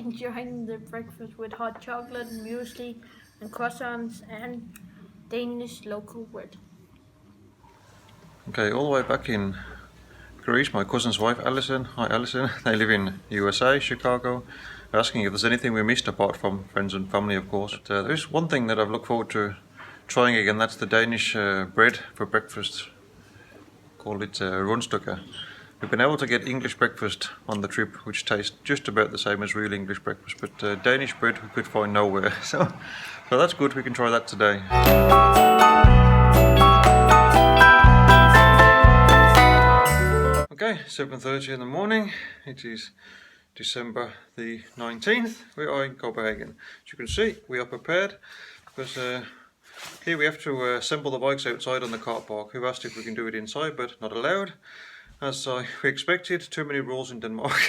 enjoying the breakfast with hot chocolate, muesli, and croissants, and Danish local bread. Okay, all the way back in Greece, my cousin's wife Alison, hi Alison, they live in USA, Chicago, asking if there's anything we missed apart from friends and family, of course. But there is one thing that I've looked forward to trying again, that's the Danish bread for breakfast, called it rundstykker. We've been able to get English breakfast on the trip, which tastes just about the same as real English breakfast, but Danish bread we could find nowhere, so that's good, we can try that today. Okay, 7:30 in the morning, it is December the 19th, we are in Copenhagen. As you can see, we are prepared, because here we have to assemble the bikes outside on the car park. We've asked if we can do it inside, but not allowed. As we expected, too many rules in Denmark.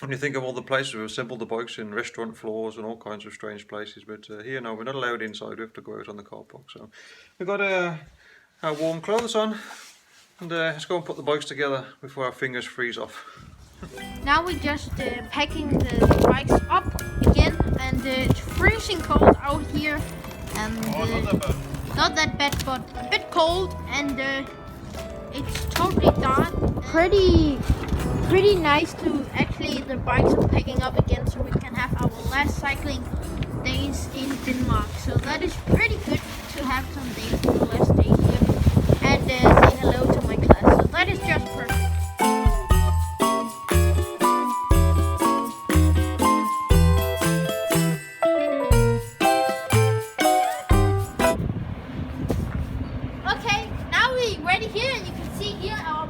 When you think of all the places we've assembled the bikes in, restaurant floors and all kinds of strange places, but here no, we're not allowed inside, we have to go out on the car park. So we've got our warm clothes on, and let's go and put the bikes together before our fingers freeze off. Now we're just packing the bikes up again, and it's freezing cold out here, and not that bad, but a bit cold, and it's totally dark. Pretty nice to actually the bikes are packing up again, so we can have our last cycling days in Denmark. So that is pretty good to have some days for the last day here, and say hello to my class. So that is just perfect.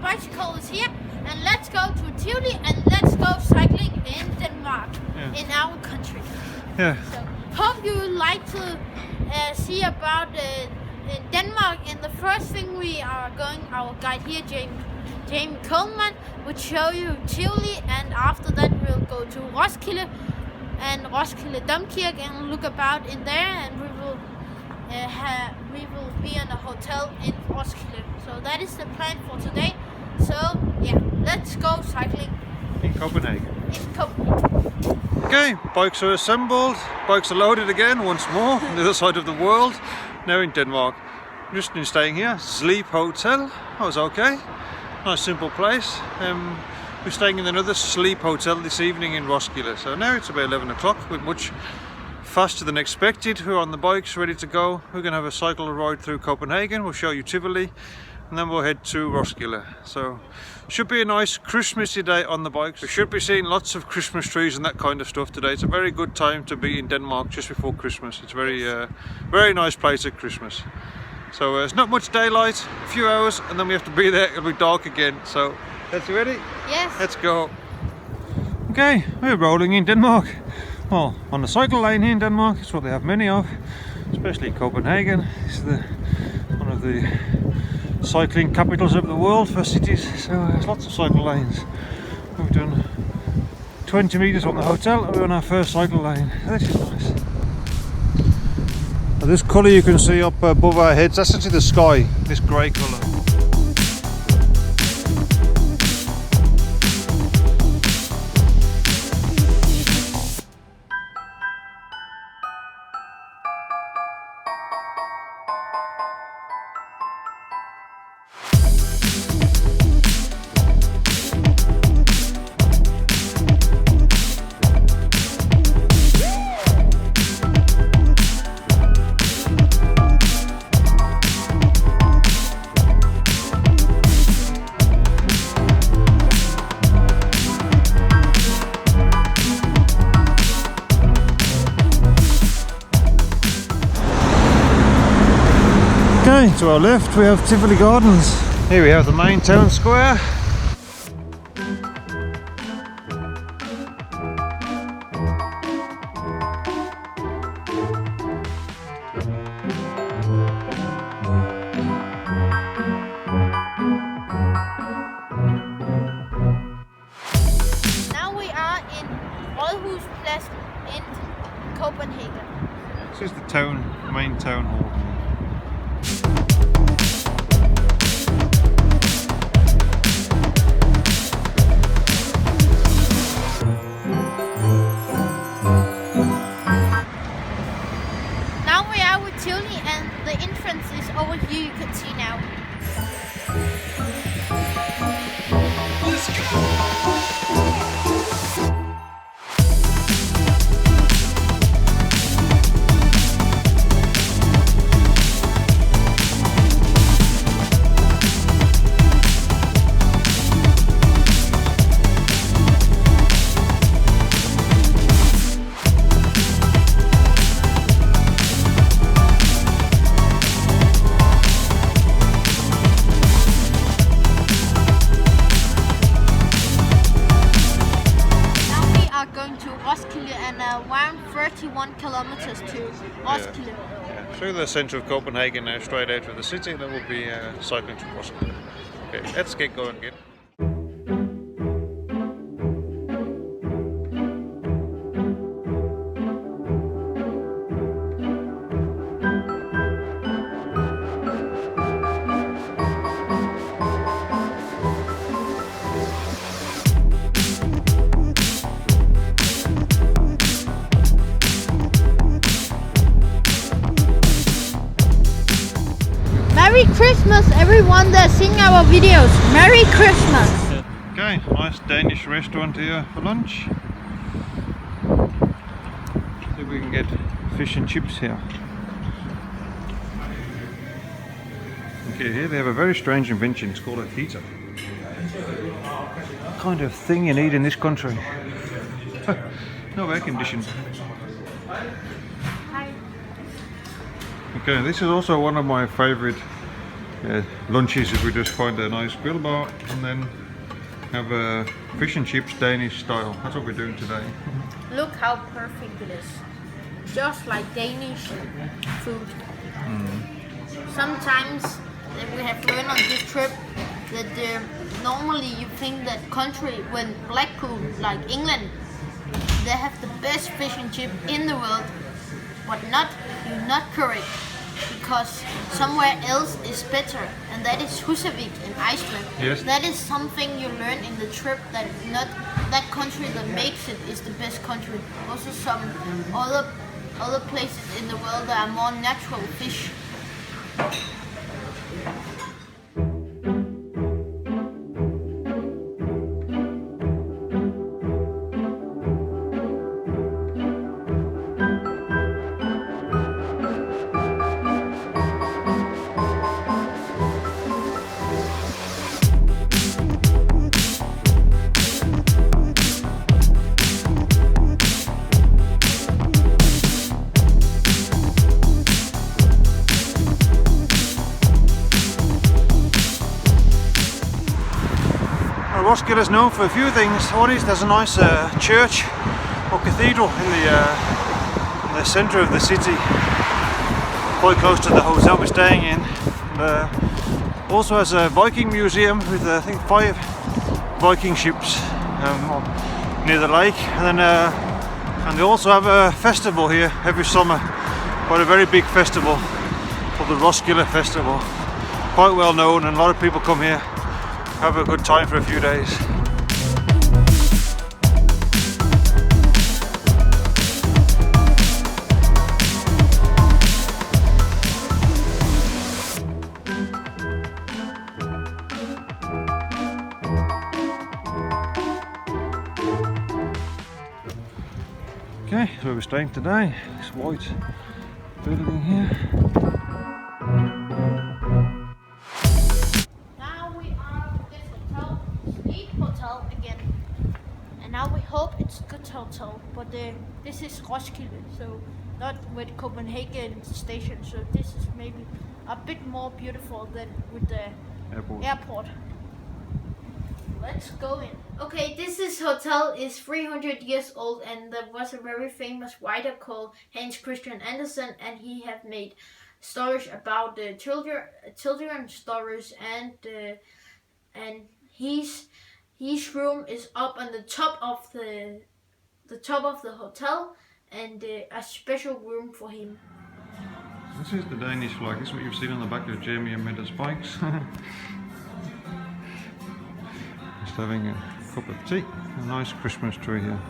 Bicycle is here, and let's go to Tivoli and let's go cycling in Denmark, in our country. Yeah. So hope you would like to see about Denmark. And the first thing we are going, our guide here, Jamie Coleman, would show you Tivoli, and after that we'll go to Roskilde and Roskilde Domkirke and look about in there, and we will be in a hotel in Roskilde. So that is the plan for today. So yeah, let's go cycling in Copenhagen. Okay, bikes are assembled, bikes are loaded again once more on the other side of the world, now in Denmark. Just been staying here, Sleep Hotel, that was okay, nice simple place. We're staying in another Sleep Hotel this evening in Roskilde, so now it's about 11 o'clock, we're much faster than expected. We're on the bikes, ready to go. We're going to have a cycle ride through Copenhagen, we'll show you Tivoli, and then we'll head to Roskilde. So should be a nice Christmassy day on the bikes. We should be seeing lots of Christmas trees and that kind of stuff today. It's a very good time to be in Denmark just before Christmas. It's a very nice place at Christmas. So it's not much daylight, a few hours, and then we have to be there, it'll be dark again. So that's you ready? Yes. Let's go. Okay, we're rolling in Denmark. Well, on the cycle lane here in Denmark, it's what they have many of, especially Copenhagen. It's one of the cycling capitals of the world for cities, so there's lots of cycle lanes. We've done 20 meters from the hotel and we're on our first cycle lane. This is nice. Now, this colour you can see up above our heads, that's actually the sky, this grey colour. Okay, to our left we have Tivoli Gardens. Here we have the main town square. Now we are in Rådhuspladsen in Copenhagen. This is the main town hall. the entrance is over here, you can see now. Let's go! Roskilde and around 31 kilometers to Roskilde. Yeah. Through the centre of Copenhagen now, straight out of the city, that will be cycling to Roskilde. Okay, let's get going again. Merry Christmas, everyone that's seeing our videos. Merry Christmas. Okay, nice Danish restaurant here for lunch. See if we can get fish and chips here. Okay, here they have a very strange invention. It's called a heater. What kind of thing you need in this country? No air conditioning. Okay, this is also one of my favourite lunches, if we just find a nice grill bar and then have a fish and chips Danish style. That's what we're doing today. Look how perfect it is. Just like Danish food. Sometimes we have learned on this trip that normally you think that country when Blackpool, like England, they have the best fish and chip in the world, but you're not correct, because somewhere else is better, and that is Husavik in Iceland. Yes. That is something you learn in the trip, that not that country that makes it is the best country. Also some other places in the world that are more natural fish. Roskilde is known for a few things. One is there's a nice church or cathedral in the centre of the city, quite close to the hotel we're staying in. Also has a Viking museum with I think 5 Viking ships near the lake, and they also have a festival here every summer, quite a very big festival called the Roskilde Festival, quite well known, and a lot of people come here, have a good time for a few days. Okay, so we're staying today, this white building here. Now we hope it's a good hotel, but this is Roskilde, so not with Copenhagen station, so this is maybe a bit more beautiful than with the airport. Let's go in. Okay, this hotel is 300 years old, and there was a very famous writer called Hans Christian Andersen, and he have made stories about the children stories, and his room is up on the top of the hotel, and a special room for him. This is the Danish flag. This is what you've seen on the back of Jamie and Mette's bikes. Just having a cup of tea. A nice Christmas tree here.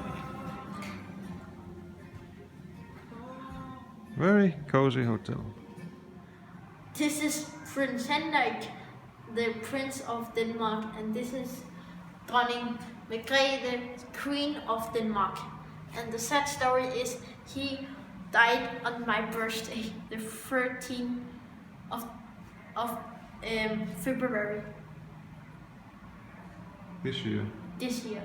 Very cozy hotel. This is Prince Henrik, the Prince of Denmark, and this is Dronning Margrethe, Queen of Denmark. And the sad story is he died on my birthday, the 13th of February. This year. This year.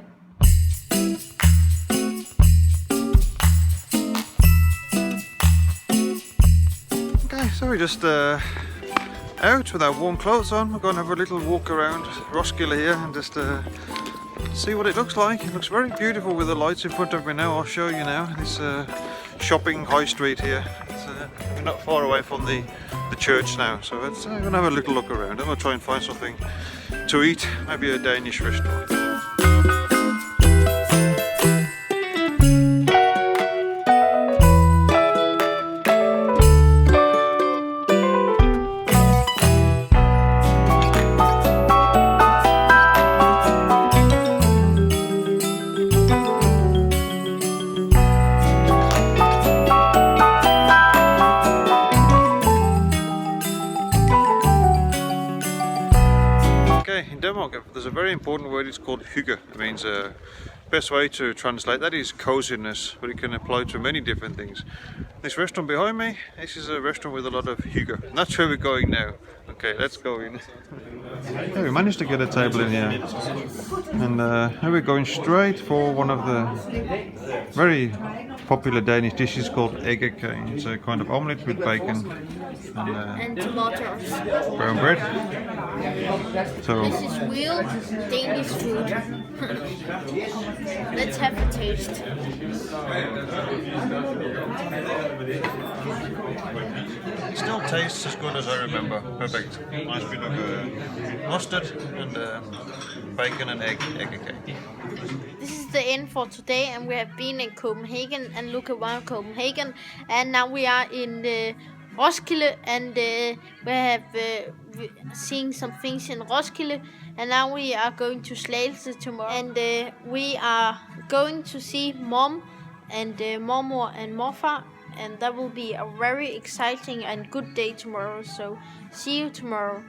Okay, so we're just out with our warm clothes on. We're going to have a little walk around Roskilde here and just see what it looks like. It looks very beautiful with the lights in front of me now. I'll show you now. This shopping high street here. We're not far away from the church now, so we're going to have a little look around and we'll try and find something to eat, maybe a Danish restaurant. In Denmark, there's a very important word. It's called hygge. It means best way to translate that is coziness, but it can apply to many different things. This restaurant behind me, this is a restaurant with a lot of hygge, and that's where we're going now. Okay, let's go in. Yeah, we managed to get a table in here, and now we're going straight for one of the very popular Danish dishes called æggekage. It's a kind of omelette with bacon and tomatoes. Brown bread. So this is real Danish food. Let's have a taste. It still tastes as good as I remember. Perfect. Nice bit of mustard and bacon and egg cake. This is the end for today, and we have been in Copenhagen and look around Copenhagen, and now we are in Roskilde, and we have seen some things in Roskilde, and now we are going to Slagelse tomorrow, and we are going to see Mom and Mormor and Morfar, and that will be a very exciting and good day tomorrow, so see you tomorrow.